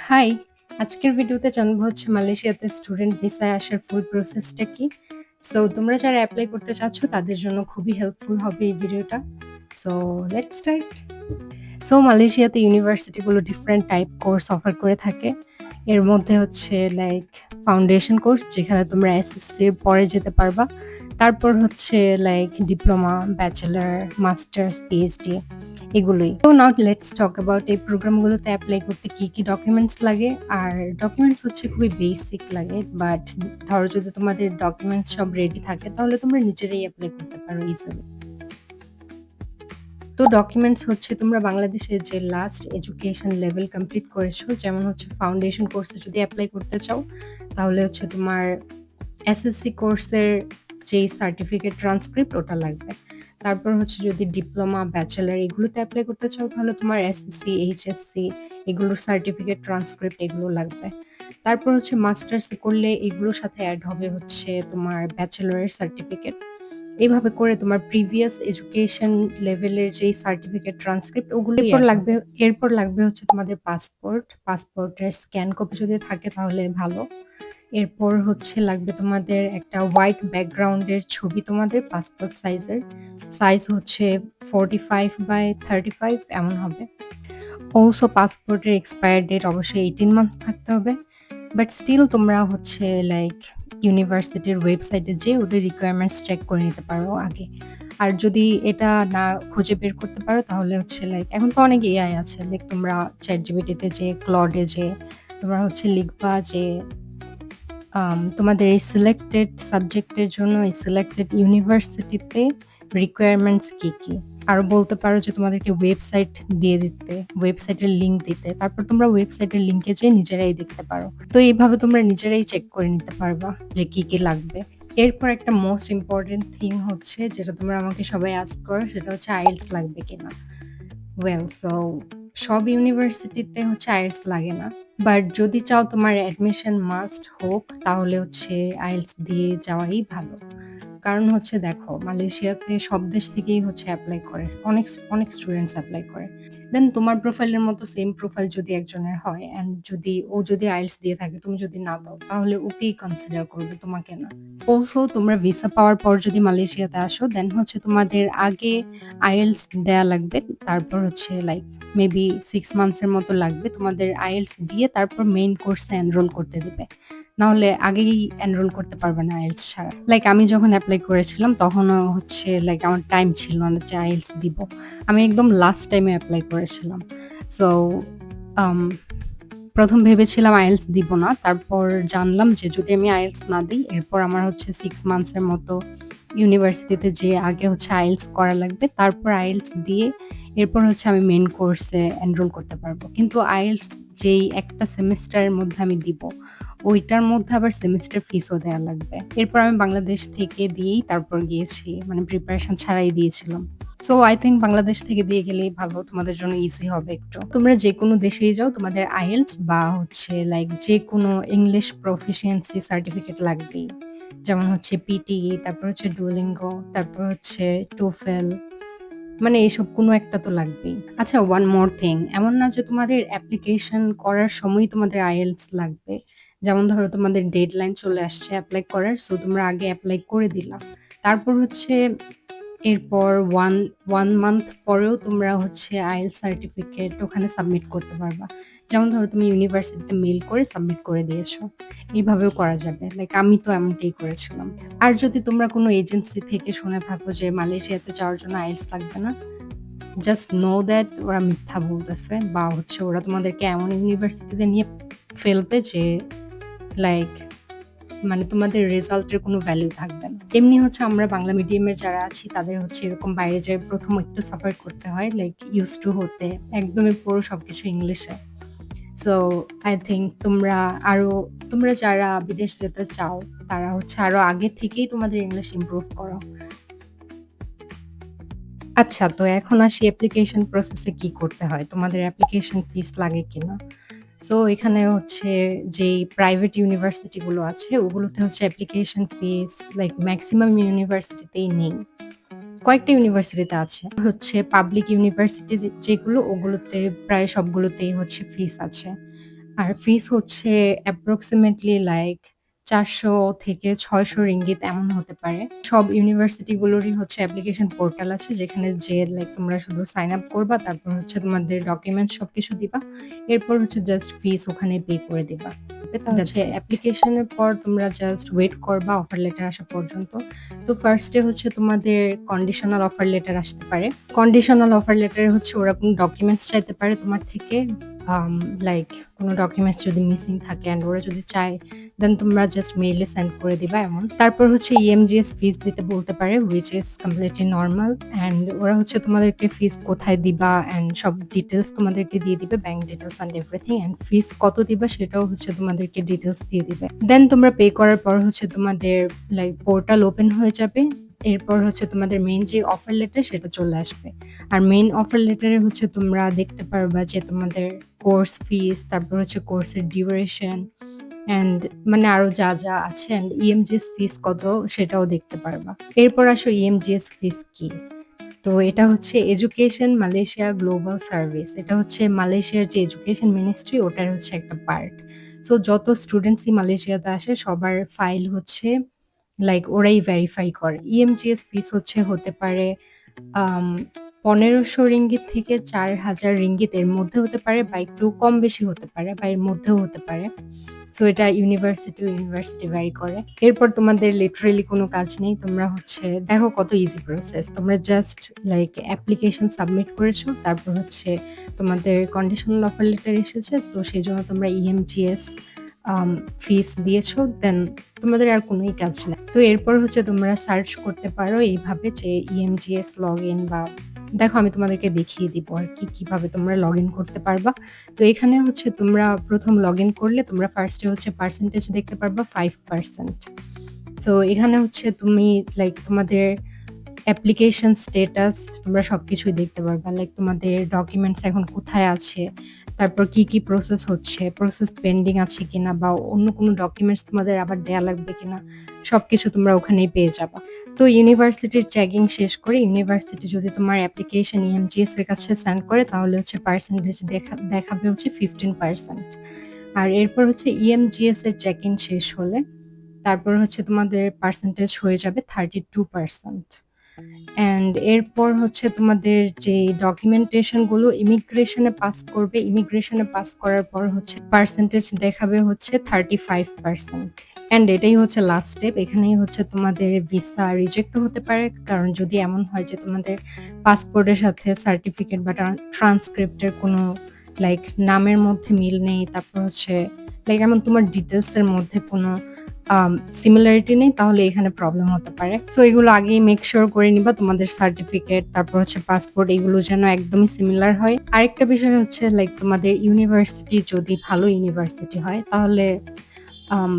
High! আজকের ভিডিওতে জানবো হচ্ছে মালয়েশিয়াতে স্টুডেন্ট ভিসায় আসার ফুল প্রসেসটা কি? সো তোমরা যারা এপ্লাই করতে চাচ্ছ তাদের জন্য খুবই হেল্পফুল হবে এই ভিডিওটা। So let's start. সো মালয়েশিয়াতে ইউনিভার্সিটিগুলো ডিফারেন্ট টাইপ কোর্স অফার করে থাকে। এর মধ্যে হচ্ছে লাইক ফাউন্ডেশন কোর্স যেখানে তোমরা এসএসসির পরে যেতে পারবা। তারপর হচ্ছে like diploma, bachelor, masters, PhD এগুলোই। তো নাও লেটস টক অ্যাবাউট এই প্রোগ্রামগুলোতে এপ্লাই করতে কি ডকুমেন্টস লাগে। আর ডকুমেন্টস হচ্ছে খুবই বেসিক লাগে। বাট ধরো যদি তোমাদের ডকুমেন্টস সব রেডি থাকে তাহলে তোমরা নিজেরাই এপ্লাই করতে পারো ইজিলি। তো ডকুমেন্টস হচ্ছে তোমরা বাংলাদেশে যে লাস্ট এডুকেশন লেভেল কমপ্লিট করেছো, যেমন হচ্ছে ফাউন্ডেশন কোর্সে যদি এপ্লাই করতে চাও তাহলে হচ্ছে তোমার এসএসসি কোর্সের যেই সার্টিফিকেট ট্রান্সক্রিপ্ট ওটা লাগবে। তারপর হচ্ছে যদি ডিপ্লোমা, ব্যাচেলর এগুলোতে এপ্লাই করতে চাও তাহলে তোমার এসএসসি, এইচএসসি এগুলোর সার্টিফিকেট ট্রান্সক্রিপ্ট এগুলো লাগবে। তারপর হচ্ছে মাস্টার্স করলে এগুলোর সাথে অ্যাড হবে হচ্ছে তোমার ব্যাচেলরের সার্টিফিকেট। এভাবে করে তোমার প্রিভিয়াস এডুকেশন লেভেলের যেই সার্টিফিকেট ট্রান্সক্রিপ্ট ওগুলোই এরপর লাগবে। এরপর লাগবে হচ্ছে তোমাদের পাসপোর্টের স্ক্যান কপি যদি থাকে তাহলে ভালো। এরপর হচ্ছে লাগবে তোমাদের একটা হোয়াইট ব্যাকগ্রাউন্ডের ছবি তোমাদের পাসপোর্ট সাইজের। সাইজ হচ্ছে 45 বাই 35 এমন হবে। অলসো পাসপোর্টের এক্সপায়ার ডেট অবশ্যই 18 মান্থস থাকতে হবে। বাট স্টিল তোমরা হচ্ছে লাইক ইউনিভার্সিটির ওয়েবসাইটে যেয়ে ওদের রিকোয়ারমেন্টস চেক করে নিতে পারো আগে। আর যদি এটা না খুঁজে বের করতে পারো তাহলে হচ্ছে লাইক এখন তো অনেক এআই আছে। লাইক তোমরা ChatGPT-তে যেয়ে, Claude-এ যেয়ে তোমরা হচ্ছে লিখবা যে তোমাদের এই সিলেক্টেড সাবজেক্টের জন্য এই সিলেক্টেড ইউনিভার্সিটিতে রিকোয়ারমেন্টস কি? আরো বলতে পারো যে তোমাদেরকে ওয়েবসাইট দিয়ে দিতে, ওয়েবসাইটের লিংক দিতে। তারপর তোমরা ওয়েবসাইটের লিংকে যেয়ে নিজেরাই দেখতে পারো। তো এইভাবে তোমরা নিজেরাই চেক করে নিতে পারবা যে কি লাগবে। এরপর একটা মোস্ট ইম্পোর্টেন্ট থিং হচ্ছে যেটা তোমরা আমাকে সবাই আস্ক করো সেটা হচ্ছে আইএলটিএস লাগবে কিনা? ওয়েল সো সব ইউনিভার্সিটিতে হচ্ছে আইএলটিএস লাগে না। বাট যদি চাও তোমার অ্যাডমিশন মাস্ট হোক তাহলে হচ্ছে আইএলটিএস দিয়ে যাওয়াই ভালো। কারণ হচ্ছে দেখো মালয়েশিয়াতে সব দেশ থেকেই হচ্ছে এপ্লাই করে। অনেক অনেক স্টুডেন্টস এপ্লাই করে। দেন তোমার প্রোফাইলের মতো সেম প্রোফাইল যদি একজনের হয় অ্যান্ড যদি আইএলটিএস দিয়ে থাকে তুমি যদি না দাও তাহলে ওকেই কনসিডার করবে তোমাকে না। অলসো তোমরা ভিসা পাওয়ার পর যদি মালয়েশিয়াতে আসো দেন হচ্ছে তোমাদের আগে আইএলটিএস দেয়া লাগবে। তারপর হচ্ছে লাইক মেবি 6 মান্থস এর মতো লাগবে। তোমাদের আইএলটিএস দিয়ে তারপর মেইন কোর্সে এনরোল করতে দিবে। নাহলে আগেই এনরোল করতে পারবে না আইএলটিএস ছাড়া। লাইক আমি যখন এপ্লাই করেছিলাম তখনও হচ্ছে লাইক আমার টাইম ছিল না যে আইএলটিএস দিব। আমি একদম লাস্ট টাইমে এপ্লাই করেছিলাম। সো আম ১ম ভেবেছিলাম আইএলটিএস দিব না। তারপর জানলাম যে যদি আমি আইএলটিএস না দিই এরপর আমার হচ্ছে 6 মান্থস এর মতো ইউনিভার্সিটিতে যেয়ে আগে হচ্ছে আইএলটিএস করা লাগবে। তারপর আইএলটিএস দিয়ে এরপর হচ্ছে আমি মেইন কোর্সে এনরোল করতে পারবো। কিন্তু আইএলটিএস যেই একটা সেমেস্টারের মধ্যে আমি দিব, ওইটার মধ্যে আবার সেমেস্টার ফিসও দেয়া লাগবে। এরপর আমি বাংলাদেশ থেকে দিয়েই তারপর গিয়েছি। মানে প্রিপারেশন ছাড়াই দিয়েছিলাম। সো আই থিংক বাংলাদেশ থেকে দিয়ে গেলেই ভালো। তোমাদের জন্য ইজি হবে একটু। তোমরা যেকোনো দেশেই যাও তোমাদের আইএলটিএস বা হচ্ছে লাইক যেকোনো ইংলিশ প্রফিসিয়েন্সি সার্টিফিকেট লাগবেই। যেমন হচ্ছে পিটিই, তারপর হচ্ছে ডুওলিঙ্গো, তারপর হচ্ছে টোফেল মানে এসব কোনো একটা তো লাগবেই। আচ্ছা ওয়ান মোর থিং এমন না যে তোমাদের অ্যাপ্লিকেশন করার সময়ই তোমাদের আইএলটিএস লাগবে। যেমন ধরো তোমাদের ডেডলাইন চলে আসছে এপ্লাই করার। সো তোমরা আগে এপ্লাই করে দিলা। তারপর হচ্ছে এরপর 1 মান্থ পরেও তোমরা হচ্ছে আইএলটিএস সার্টিফিকেট ওখানে সাবমিট করতে পারবা। যেমন ধরো তুমি ইউনিভার্সিটিতে মেইল করে সাবমিট করে দিয়েছো। এভাবেও করা যাবে। লাইক আমি তো এমনটাই করেছিলাম। আর যদি তোমরা কোনো এজেন্সি থেকে শুনে থাকো যে মালয়েশিয়াতে যাওয়ার জন্য আইএলটিএস লাগবে না, জাস্ট নো দ্যাট ওরা মিথ্যা বলতেছে বা হচ্ছে ওরা তোমাদেরকে এমন ইউনিভার্সিটিতে নিয়ে ফেলবে যে লাইক মানে তোমাদের রেজাল্টের কোনো ভ্যালু থাকবে না। এমনি হচ্ছে আমরা বাংলা মিডিয়ামে যারা আছি তাদের হচ্ছে এরকম বাইরে যেয়ে ১ম একটু সাফার করতে হয় লাইক ইউজড টু হতে। একদমই পুরো সবকিছু ইংলিশে। সো আই থিংক তোমরা যারা বিদেশ যেতে চাও তারা হচ্ছে আরো আগে থেকেই তোমাদের ইংলিশ ইমপ্রুভ করো। আচ্ছা তো এখন আসি অ্যাপ্লিকেশন প্রসেসে কি করতে হয়? তোমাদের অ্যাপ্লিকেশন ফিস লাগে কিনা? সো এখানে হচ্ছে যেই প্রাইভেট ইউনিভার্সিটি গুলো আছে ওগুলোতে হচ্ছে অ্যাপ্লিকেশন ফিস লাইক মেক্সিমাম ইউনিভার্সিটিতেই নেই। কয়েকটা ইউনিভার্সিটিতে আছে। পাবলিক ইউনিভার্সিটি যেগুলো ওগুলোতে প্রায় সবগুলোতেই হচ্ছে ফিস আছে। আর ফিস হচ্ছে অ্যাপ্রক্সিমেটলি লাইক ৳৪০০ থেকে ৳৬০০ এমন হতে পারে। সব ইউনিভার্সিটি গুলোরই হচ্ছে অ্যাপ্লিকেশন পোর্টাল আছে যেখানে যেয়ে লাইক তোমরা শুধু সাইন আপ করবা। তারপর হচ্ছে তোমাদের ডকুমেন্টস সবকিছু দিবা। এরপর হচ্ছে জাস্ট ফিস ওখানে পে করে দিবা। এটা হচ্ছে দ্যাটস ইট। অ্যাপ্লিকেশনের পর তোমরা জাস্ট ওয়েট করবা অফার লেটার আসা পর্যন্ত। তো ফার্স্ট এ হচ্ছে তোমাদের কন্ডিশনাল অফার লেটার আসতে পারে। কন্ডিশনাল অফার লেটারে হচ্ছে ওরা কোনো ডকুমেন্টস চাইতে পারে তোমার থেকে। আম লাইক কোনো ডকুমেন্টস যদি মিসিং থাকে অ্যান্ড ওরা যদি চায় দেন তোমরা জাস্ট মেইলে সেন্ড করে দিবা এমন। তারপর হচ্ছে ইএমজিএস ফিস দিতে বলতে পারে which is completely normal and ওরা হচ্ছে তোমাদেরকে ফিস কোথায় দিবা অ্যান্ড সব ডিটেইলস তোমাদেরকে দিয়ে দিবে, bank details and everything and fees কত দিবা সেটাও হচ্ছে তোমাদেরকে ডিটেইলস দিয়ে দিবে। দেন তোমরা পে করার পর হচ্ছে তোমাদের লাইক পোর্টাল ওপেন হয়ে যাবে। এরপর হচ্ছে তোমাদের মেইন যে অফার লেটার সেটা চলে আসবে। আর মেইন অফার লেটারে হচ্ছে তোমরা দেখতে পারবা যে তোমাদের কোর্স ফিস, তারপর হচ্ছে কোর্সের ডিউরেশন অ্যান্ড মানে আরো যা আছে অ্যান্ড ইএমজিএস ফিস কত সেটাও দেখতে পারবা। এরপর আসো ইএমজিএস ফিস কি? তো এটা হচ্ছে এডুকেশন মালয়েশিয়া গ্লোবাল সার্ভিস। এটা হচ্ছে মালয়েশিয়ার যে এডুকেশন মিনিস্ট্রি ওটার হচ্ছে একটা পার্ট। সো যত স্টুডেন্টসই মালয়েশিয়াতে আসে সবার ফাইল হচ্ছে লাইক ওরাই ভেরিফাই করে। ইএমজিএস ফিস হতে পারে আম ৳১৫০০ থেকে ৳৪,০০০ এর মধ্যে হতে পারে বা একটু কম বেশি হতে পারে বা এর মধ্যেও হতে পারে। সো এটা ইউনিভার্সিটি টু ইউনিভার্সিটি ভ্যারি করে। এরপর তোমাদের লিটারেলি কোনো কাজ নেই। তোমরা হচ্ছে দেখো কত ইজি প্রসেস। তোমরা জাস্ট লাইক অ্যাপ্লিকেশন সাবমিট করেছো। তারপর হচ্ছে তোমাদের কন্ডিশনাল অফার লেটার এসেছে। তো সেজন্য তোমরা ইএমজিএস ফিস দিয়েছো। দেন তোমাদের আর কোনোই কাজ নাই। তো এরপর হচ্ছে তোমরা সার্চ করতে পারো এইভাবে যে ইএমজিএস লগইন বা দেখো আমি তোমাদেরকে দেখিয়ে দিব আরকি কিভাবে তোমরা লগইন করতে পারবা। তো এখানে হচ্ছে তোমরা ১ম লগইন করলে তোমরা ফার্স্ট এ হচ্ছে পার্সেন্টেজ দেখতে পারবা 5%। সো এখানে হচ্ছে তুমি লাইক তোমাদের অ্যাপ্লিকেশন স্ট্যাটাস তোমরা সবকিছুই দেখতে পারবা। লাইক তোমাদের ডকুমেন্টস এখন কোথায় আছে, তারপর কি প্রসেস হচ্ছে, প্রসেস পেন্ডিং আছে কিনা বা অন্য কোনো ডকুমেন্টস তোমাদের আবার দেয়া লাগবে কিনা, সবকিছু তোমরা ওখানেই পেয়ে যাবা। তো ইউনিভার্সিটির চেকিং শেষ করে ইউনিভার্সিটি যদি তোমার অ্যাপ্লিকেশন ইএমজিএস এর কাছে সেন্ড করে তাহলে হচ্ছে পার্সেন্টেজ দেখাবে হচ্ছে 15%। আর এরপর হচ্ছে ইএমজিএস এর চেক-ইন শেষ হলে তারপর হচ্ছে তোমাদের পার্সেন্টেজ হয়ে যাবে 32%। অ্যান্ড এরপর হচ্ছে তোমাদের যে ডকুমেন্টেশন গুলো ইমিগ্রেশনে পাস করবে, ইমিগ্রেশনে পাস করার পর হচ্ছে পার্সেন্টেজ দেখাবে হচ্ছে 35%। অ্যান্ড এটাই হচ্ছে লাস্ট স্টেপ। এখানেই হচ্ছে তোমাদের ভিসা রিজেক্টও হতে পারে। কারণ যদি এমন হয় যে তোমাদের পাসপোর্টের সাথে সার্টিফিকেট বা ট্রান্সক্রিপ্টের কোনো লাইক নামের মধ্যে মিল নেই। তারপর হচ্ছে লাইক এমন তোমার ডিটেইলস এর মধ্যে কোনো সিমিলারিটি নেই তাহলে এখানে প্রবলেম হতে পারে। সো এগুলো আগেই মেক সিউর করে নিবা তোমাদের সার্টিফিকেট, তারপর হচ্ছে পাসপোর্ট এগুলো যেন একদমই সিমিলার হয়। আরেকটা বিষয় হচ্ছে লাইক তোমাদের ইউনিভার্সিটি যদি ভালো ইউনিভার্সিটি হয় তাহলে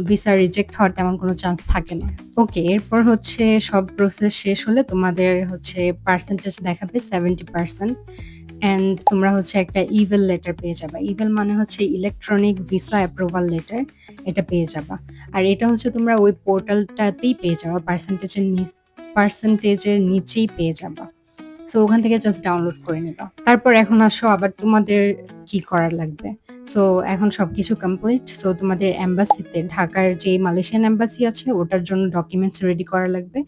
ভিসা রিজেক্ট হওয়ার তেমন কোনো চান্স থাকে না। ওকে, এরপর হচ্ছে সব প্রসেস শেষ হলে তোমাদের হচ্ছে পার্সেন্টেজ দেখাবে 70% অ্যান্ড তোমরা হচ্ছে একটা ইমেইল লেটার পেয়ে যাবা। ইমেইল মানে হচ্ছে ইলেকট্রনিক ভিসা অ্যাপ্রুভাল লেটার, এটা পেয়ে যাবা। আর এটা হচ্ছে তোমরা ওই পোর্টালটাতেই পেয়ে যাবা। পার্সেন্টেজের নিচেই পেয়ে যাবা। সো ওখান থেকে জাস্ট ডাউনলোড করে নিবা। তারপর এখন আসো আবার তোমাদের কি করা লাগবে। সো এখন সবকিছু কমপ্লিট। সো তোমাদের এম্বাসিতে ঢাকার যে মালয়েশিয়ান এম্বাসি আছে ওটার জন্য ডকুমেন্টস রেডি করা লাগবে।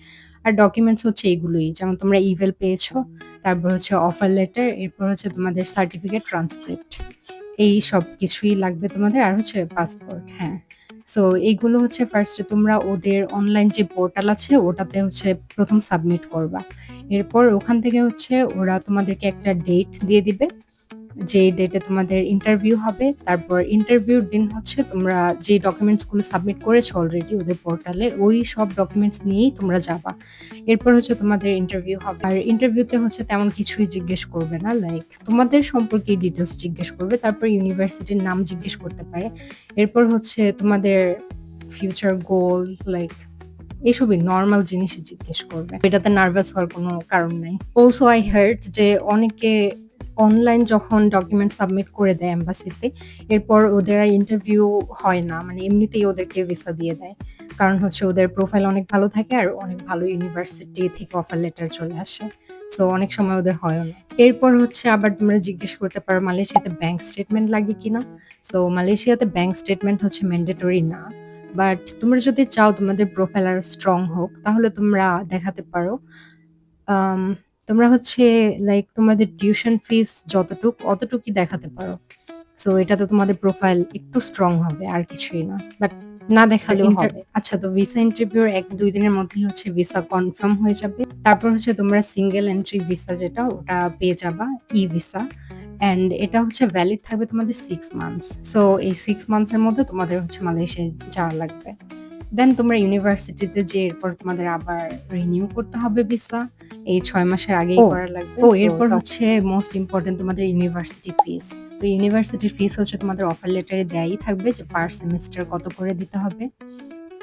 আর ডকুমেন্টস হচ্ছে এগুলোই। যেমন তোমরা ইমেইল পেয়েছো, তারপর হচ্ছে অফার লেটার, এরপর হচ্ছে তোমাদের সার্টিফিকেট, ট্রান্সক্রিপ্ট। এই সবকিছুই লাগবে তোমাদের। আর হচ্ছে পাসপোর্ট, হ্যাঁ। সো এইগুলো হচ্ছে ফার্স্ট এ তোমরা ওদের অনলাইন যে পোর্টাল আছে ওটাতে হচ্ছে ১ম সাবমিট করবা। এরপর ওখান থেকে হচ্ছে ওরা তোমাদেরকে একটা ডেট দিয়ে দিবে। যে ডেটে তোমাদের ইন্টারভিউ হবে। তারপর ইন্টারভিউর দিন হচ্ছে তোমরা যে ডকুমেন্টস গুলো সাবমিট করেছো অলরেডি ওদের পোর্টালে ওই সব ডকুমেন্টস নিয়েই তোমরা যাবা। এরপর হচ্ছে তোমাদের ইন্টারভিউ হবে। আর ইন্টারভিউতে হচ্ছে তেমন কিছুই জিজ্ঞেস করবে না। লাইক তোমাদের সম্পর্কে ডিটেইলস জিজ্ঞেস করবে। তারপর ইউনিভার্সিটির নাম জিজ্ঞেস করতে পারে। এরপর হচ্ছে তোমাদের ফিউচার গোল লাইক এসবই নরমাল জিনিসই জিজ্ঞেস করবে। এটাতে নার্ভাস হওয়ার কোনো কারণ নাই। অলসো আই হার্ড যে অনেকে অনলাইন যখন ডকুমেন্ট সাবমিট করে দেয় এম্বাসিতে, এরপর ওদের আর ইন্টারভিউ হয় না। মানে এমনিতেই ওদেরকে ভিসা দিয়ে দেয়। কারণ হচ্ছে ওদের প্রোফাইল অনেক ভালো থাকে আর অনেক ভালো ইউনিভার্সিটি থেকে অফার লেটার চলে আসে। সো অনেক সময় ওদের হয়ও না। এরপর হচ্ছে আবার তোমরা জিজ্ঞেস করতে পারো মালয়েশিয়াতে ব্যাংক স্টেটমেন্ট লাগে কিনা? সো মালয়েশিয়াতে ব্যাংক স্টেটমেন্ট হচ্ছে ম্যান্ডেটরি না। বাট তোমরা যদি চাও তোমাদের প্রোফাইল আরো স্ট্রং হোক তাহলে তোমরা দেখাতে পারো। আম তোমরা হচ্ছে লাইক তোমাদের টিউশন ফিস অতটুকুই দেখাতে পারো। সো এটাতে তোমাদের প্রোফাইল একটু স্ট্রং হবে আর কিছুই না। বাট না দেখালেও হবে। আচ্ছা, তো ভিসা ইন্টারভিউর ১-২ দিনের মধ্যেই হচ্ছে ভিসা কনফার্ম হয়ে যাবে। তারপর হচ্ছে তোমরা সিঙ্গেল এন্ট্রি ভিসা যেটা ওটা পেয়ে যাবা, ই-ভিসা। অ্যান্ড এটা হচ্ছে ভ্যালিড থাকবে তোমাদের 6 মান্থস। সো এই 6 মান্থস এর মধ্যে তোমাদের হচ্ছে মালয়েশিয়ায় যাওয়া লাগবে। দেন তোমরা ইউনিভার্সিটিতে যেয়ে এরপর তোমাদের আবার রিনিউ করতে হবে ভিসা। এই ৬ মাসের আগেই করা লাগবে। এরপর হচ্ছে মোস্ট ইম্পোর্টেন্ট তোমাদের ইউনিভার্সিটি ফিস। তো ইউনিভার্সিটির ফিস হচ্ছে তোমাদের অফার লেটারে দেয়াই থাকবে যে পার সেমেস্টার কত করে দিতে হবে।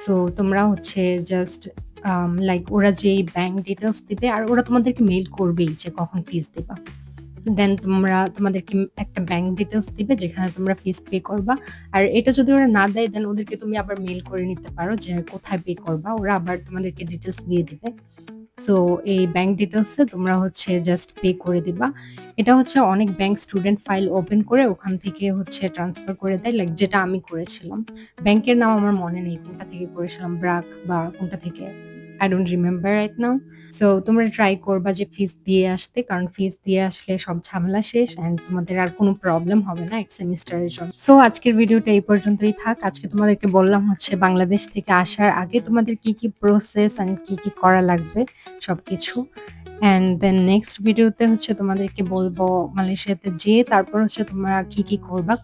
সো তোমরা হচ্ছে জাস্ট লাইক ওরা যেই ব্যাংক ডিটেইলস দিবে আর ওরা তোমাদেরকে মেইল করবেই যে কখন ফিস দিবা। দেন তোমাদেরকে একটা ব্যাংক ডিটেইলস দিবে যেখানে তোমরা ফিস পে করবা। আর এটা যদি ওরা না দেয় দেন ওদেরকে তুমি আবার মেইল করে নিতে পারো যে কোথায় পে করবা। ওরা আবার তোমাদেরকে ডিটেইলস দিয়ে দিবে। সো এই ব্যাংক ডিটেইলস এ তোমরা হচ্ছে জাস্ট পে করে দিবা। এটা হচ্ছে অনেক ব্যাংক স্টুডেন্ট ফাইল ওপেন করে ওখান থেকে হচ্ছে ট্রান্সফার করে দেয়। লাইক যেটা আমি করেছিলাম। ব্যাংকের নাম আমার মনে নেই কোনটা থেকে করেছিলাম। ব্রাক বা কোনটা থেকে। I don't remember right now. So তোমরা ট্রাই করবা যে ফিস দিয়ে আসতে। কারণ ফিস দিয়ে আসলে সব ঝামেলা শেষ অ্যান্ড তোমাদের আর কোনো প্রবলেম হবে না এক সেমিস্টারের জন্য। সো আজকের ভিডিওটা এই পর্যন্তই থাক। আজকে তোমাদেরকে বললাম হচ্ছে বাংলাদেশ থেকে আসার আগে তোমাদের কি প্রসেস অ্যান্ড কি করা লাগবে সবকিছু। অ্যান্ড দেন নেক্সট ভিডিওতে হচ্ছে তোমাদেরকে বলবো মালয়েশিয়াতে যেয়ে তারপর হচ্ছে তোমরা কি করবা।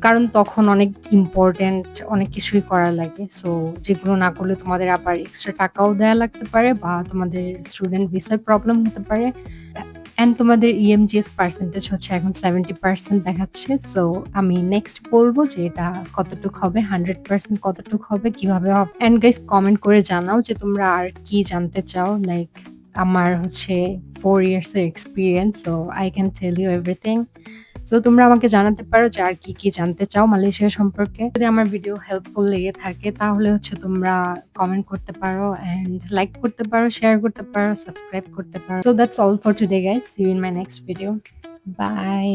কারণ তখন অনেক ইম্পোর্টেন্ট অনেক কিছুই করা লাগে। সো যেগুলো না করলে তোমাদের আবার এক্সট্রা টাকাও দেয়া লাগতে পারে বা তোমাদের স্টুডেন্ট ভিসায় প্রবলেম হতে পারে। অ্যান্ড তোমাদের ইএমজিএস পার্সেন্টেজ হচ্ছে এখন 70% দেখাচ্ছে। সো আমি নেক্সট বলবো যে এটা কতটুক হবে, 100% কতটুক হবে, কিভাবে হবে। অ্যান্ড গাইস কমেন্ট করে জানাও যে তোমরা আর কি জানতে চাও। লাইক আমার হচ্ছে 4 ইয়ার্স এর experience. So I can tell you everything. So তোমরা আমাকে জানাতে পারো যে আর কি জানতে চাও মালয়েশিয়া সম্পর্কে। যদি আমার ভিডিও হেল্পফুল লেগে থাকে তাহলে হচ্ছে তোমরা কমেন্ট করতে পারো অ্যান্ড লাইক করতে পারো, শেয়ার করতে পারো, সাবস্ক্রাইব করতে পারো। So that's all for today guys. See you in my next video. By.